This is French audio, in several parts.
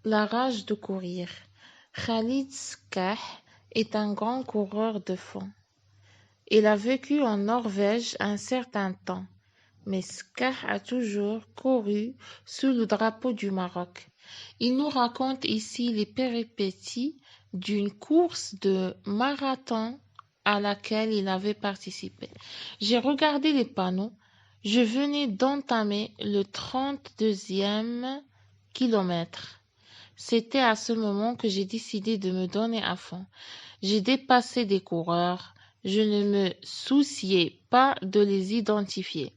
La rage de courir. Khalid Skah est un grand coureur de fond. Il a vécu en Norvège un certain temps, mais Skah a toujours couru sous le drapeau du Maroc. Il nous raconte ici les péripéties d'une course de marathon à laquelle il avait participé. J'ai regardé les panneaux. Je venais d'entamer le 32e kilomètre. C'était à ce moment que j'ai décidé de me donner à fond. J'ai dépassé des coureurs. Je ne me souciais pas de les identifier.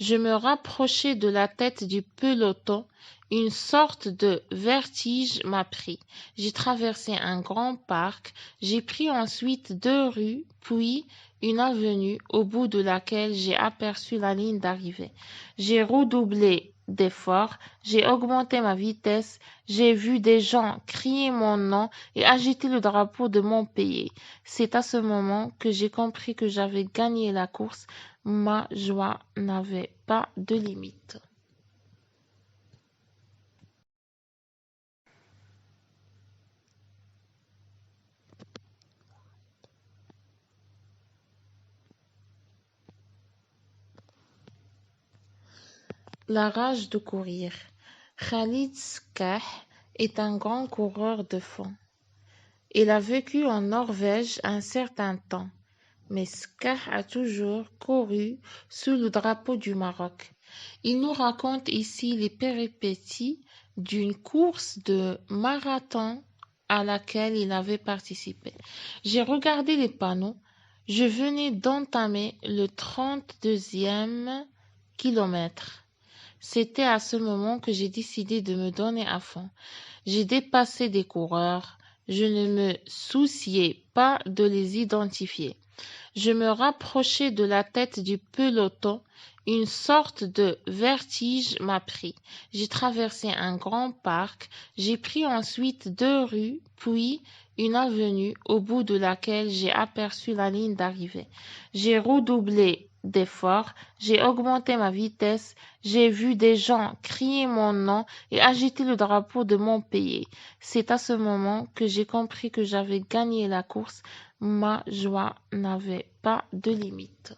Je me rapprochai de la tête du peloton. Une sorte de vertige m'a pris. J'ai traversé un grand parc. J'ai pris ensuite 2 rues, puis une avenue au bout de laquelle j'ai aperçu la ligne d'arrivée. J'ai redoublé d'efforts. J'ai augmenté ma vitesse. J'ai vu des gens crier mon nom et agiter le drapeau de mon pays. C'est à ce moment que j'ai compris que j'avais gagné la course. Ma joie n'avait pas de limite. La rage de courir. Khalid Skah est un grand coureur de fond. Il a vécu en Norvège un certain temps, mais Skah a toujours couru sous le drapeau du Maroc. Il nous raconte ici les péripéties d'une course de marathon à laquelle il avait participé. J'ai regardé les panneaux. Je venais d'entamer le 32e kilomètre. C'était à ce moment que j'ai décidé de me donner à fond. J'ai dépassé des coureurs. Je ne me souciais pas de les identifier. Je me rapprochai de la tête du peloton. Une sorte de vertige m'a pris. J'ai traversé un grand parc. J'ai pris ensuite 2 rues, puis une avenue au bout de laquelle j'ai aperçu la ligne d'arrivée. J'ai redoublé d'efforts. J'ai augmenté ma vitesse. J'ai vu des gens crier mon nom et agiter le drapeau de mon pays. C'est à ce moment que j'ai compris que j'avais gagné la course. Ma joie n'avait pas de limite.